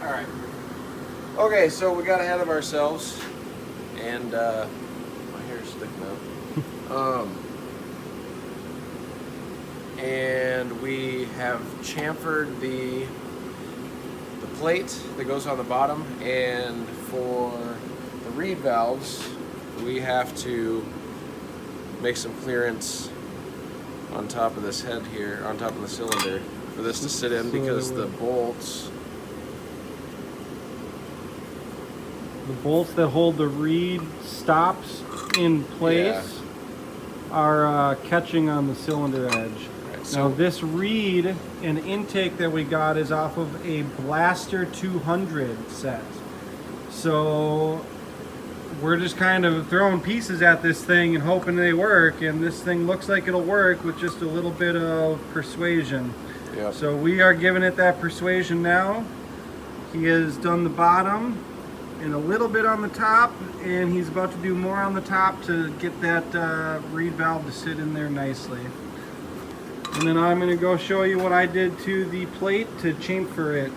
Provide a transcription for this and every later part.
Alright. Okay, so we got ahead of ourselves, and my hair's sticking out. And we have chamfered the plate that goes on the bottom, and for the reed valves, we have to make some clearance on top of this head here, on top of the cylinder, for this to sit in, because the bolts that hold the reed stops in place are catching on the cylinder edge. Right, so now this reed and intake that we got is off of a Blaster 200 set. So we're just kind of throwing pieces at this thing and hoping they work, and this thing looks like it'll work with just a little bit of persuasion. Yep. So we are giving it that persuasion now. He has done the bottom and a little bit on the top, and he's about to do more on the top to get that reed valve to sit in there nicely. And then I'm going to go show you what I did to the plate to chamfer it.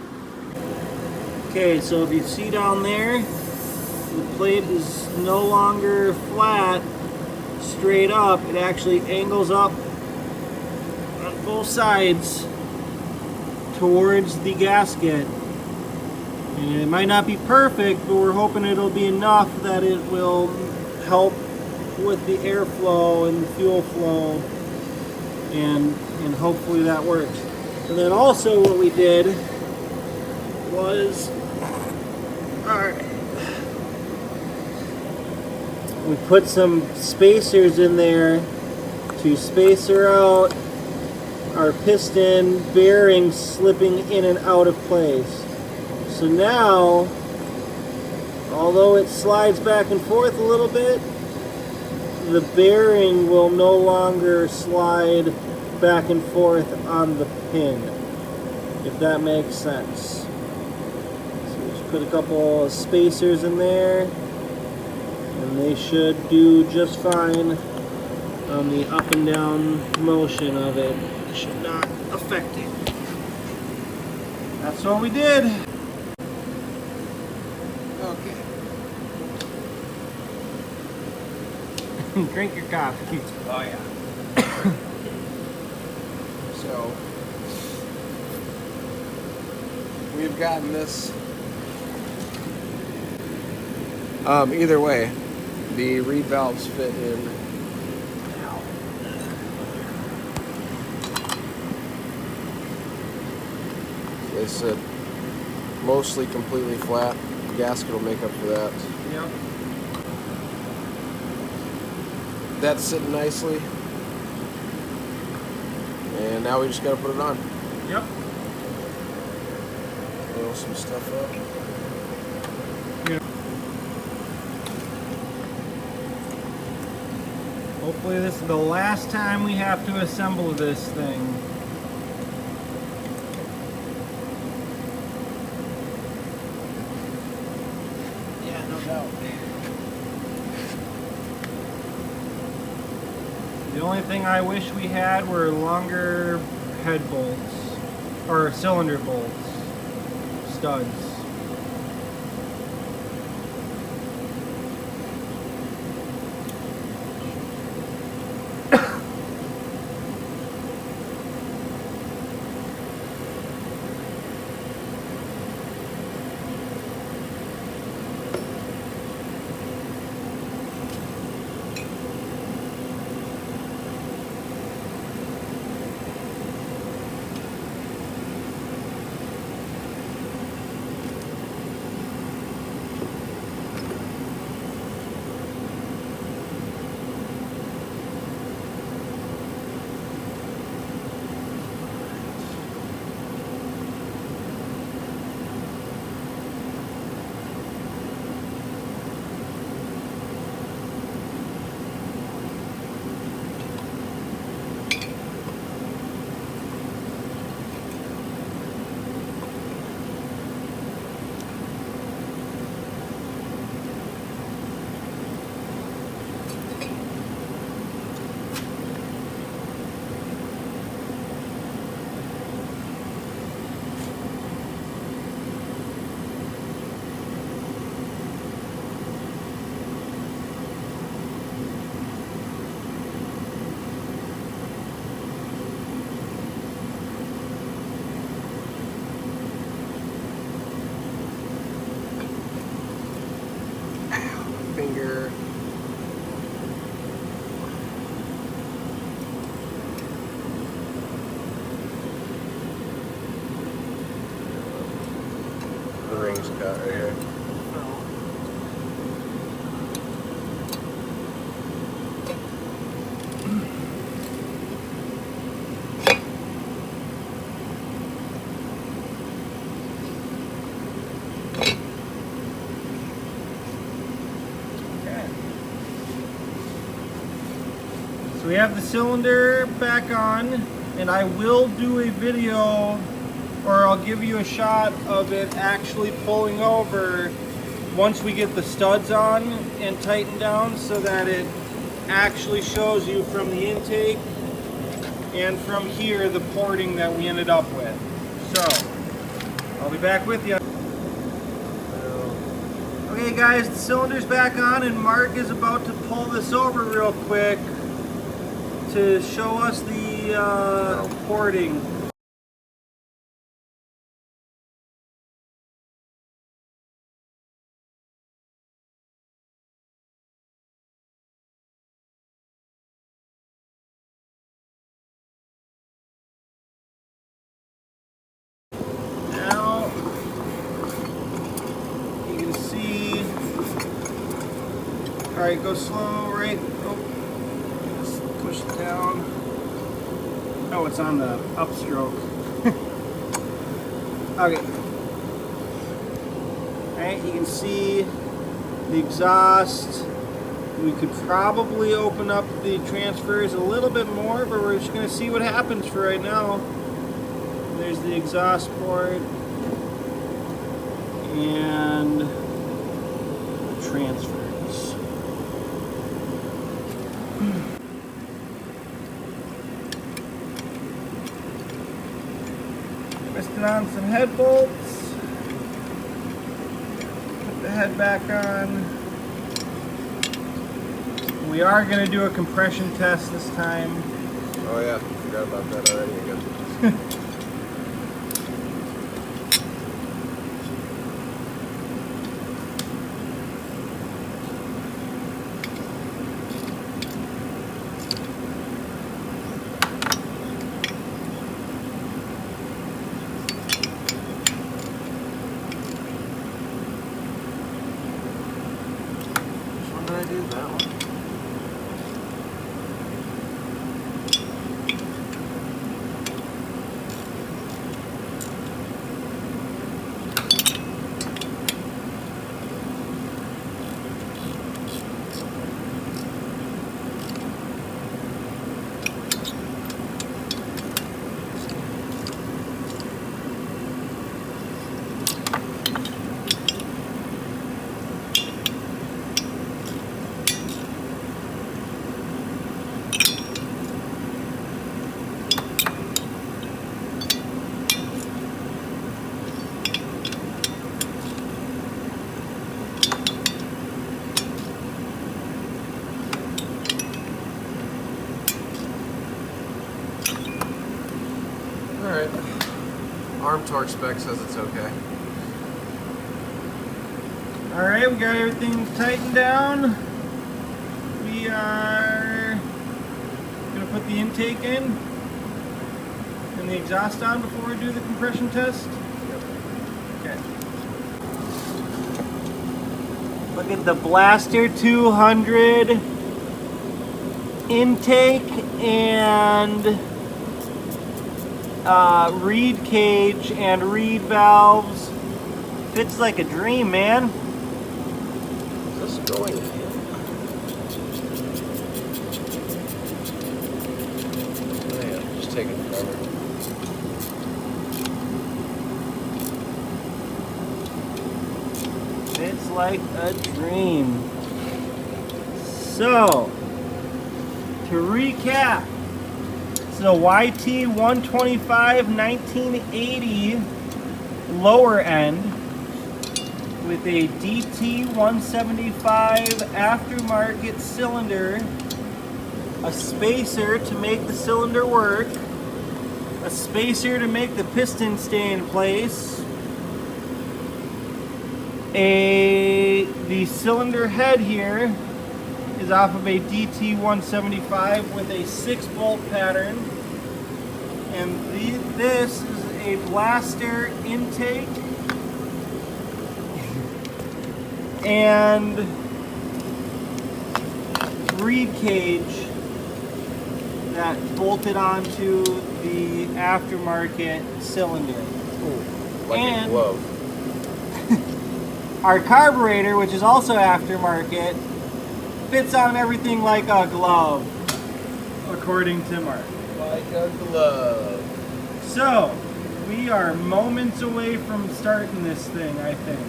Okay, so if you see down there, the plate is no longer flat, straight up. It actually angles up on both sides towards the gasket. And it might not be perfect, but we're hoping it'll be enough that it will help with the airflow and the fuel flow, and hopefully that works. And then also what we did was, we put some spacers in there to spacer out our piston bearings slipping in and out of place. So now, although it slides back and forth a little bit, the bearing will no longer slide back and forth on the pin, if that makes sense. So we just put a couple of spacers in there, and they should do just fine on the up and down motion of it. It should not affect it. That's what we did. Okay. Drink your coffee. Oh yeah. So we've gotten this. Either way, the reed valves fit in. They sit mostly completely flat. The gasket will make up for that. Yep. That's sitting nicely. And now we just gotta put it on. Yep. Roll some stuff up. Yeah. Hopefully this is the last time we have to assemble this thing. Yeah, no doubt. The only thing I wish we had were longer head bolts, or cylinder bolts, studs. The ring's cut right here. So we have the cylinder back on, and I will do a video, or I'll give you a shot of it actually pulling over once we get the studs on and tightened down, so that it actually shows you from the intake and from here the porting that we ended up with. So I'll be back with you. Okay guys, the cylinder's back on and Mark is about to pull this over real quick to show us the porting. Now you can see, alright, go slow, right? Oh, just push it down. Oh, it's on the upstroke. Okay. Alright, you can see the exhaust. We could probably open up the transfers a little bit more, but we're just going to see what happens for right now. There's the exhaust port and the transfers. Twisting on some head bolts. Put the head back on. We are going to do a compression test this time. Oh yeah, forgot about that already again. Which one did I do? That one? Alright. Arm torque spec says it's okay. Alright, we got everything tightened down. We are going to put the intake in and the exhaust on before we do the compression test. Yep. Okay. Look at the Blaster 200 intake and reed cage and reed valves. Fits like a dream, man. Is this going in? Oh yeah, just taking forever. Fits like a dream. So, to recap, it's a YT125 1980 lower end with a DT175 aftermarket cylinder, a spacer to make the cylinder work, a spacer to make the piston stay in place, the cylinder head here is off of a DT175 with a 6-bolt pattern, and this is a Blaster intake and reed cage that bolted onto the aftermarket cylinder. Ooh, like and a glove. Our carburetor, which is also aftermarket, fits on everything like a glove, according to Mark. Like a glove. So, we are moments away from starting this thing, I think.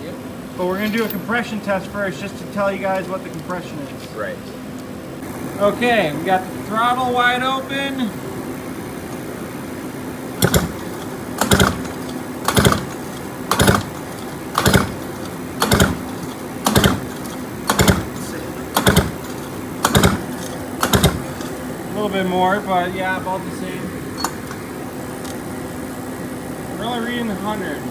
Yep. But we're going to do a compression test first, just to tell you guys what the compression is. Right. Okay, we got the throttle wide open. A little bit more, but yeah, about the same. We're only reading 100.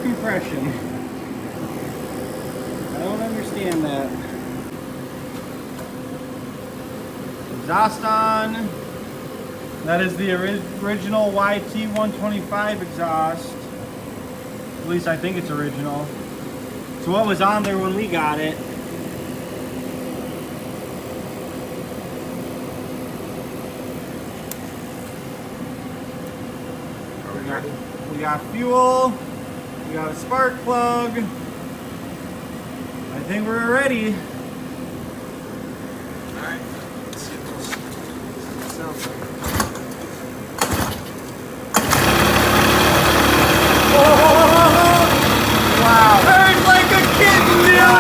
Compression. I don't understand that. Exhaust on. That is the original YT125 exhaust. At least I think it's original. So what was on there when we got it? Are we ready? We got fuel. We got a spark plug. I think we're ready. Alright. Let's see what this sounds like. Wow. Turns like a kitten, dude.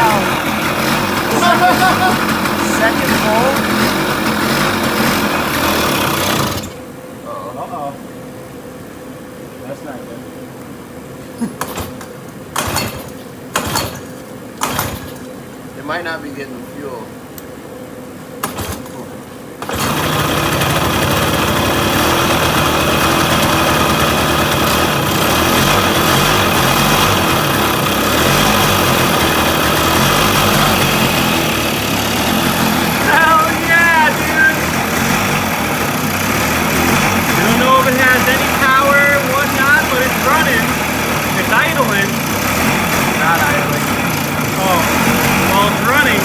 Second pull. Uh-oh. That's not good. It might not be getting the fuel. Hell yeah, dude! I don't know if it has any power or whatnot, but it's running. It's idling. Not idling. Oh, well, it's running.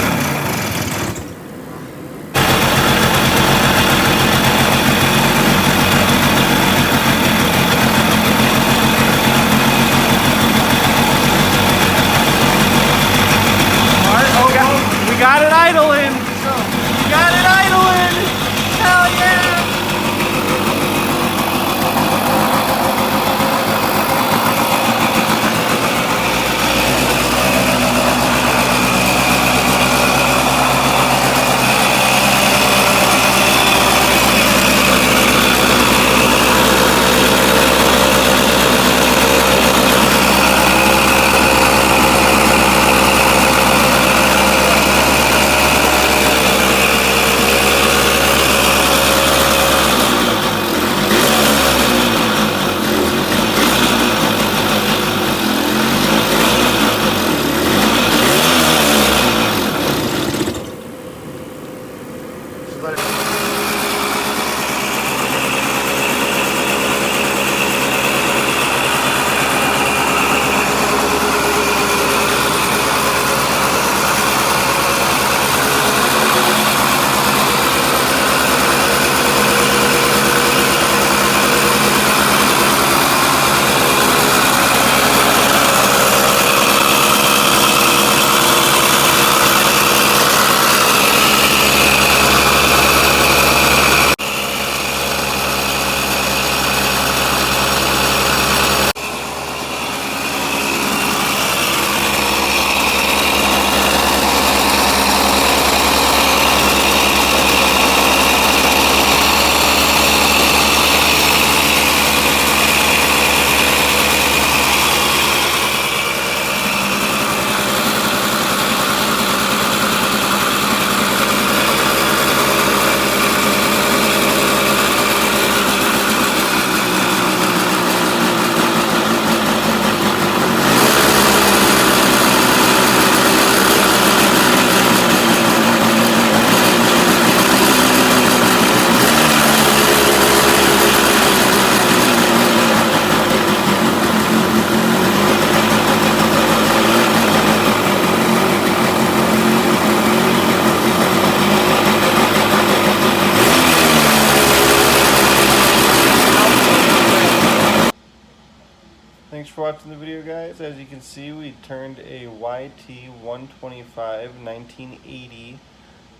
Thanks for watching the video, guys. As you can see, we turned a YT125 1980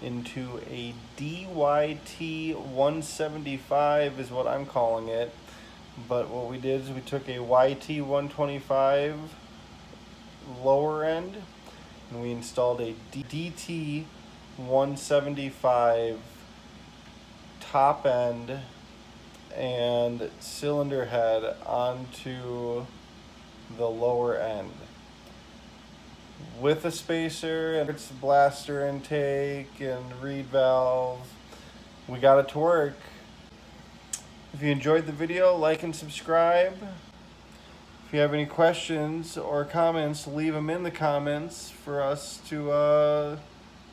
into a DYT175 is what I'm calling it. But what we did is we took a YT125 lower end and we installed a DT175 top end and cylinder head onto the lower end with a spacer and its blaster intake and reed valve. We got it to work. If you enjoyed the video, like and subscribe. If you have any questions or comments, leave them in the comments for us to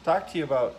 talk to you about.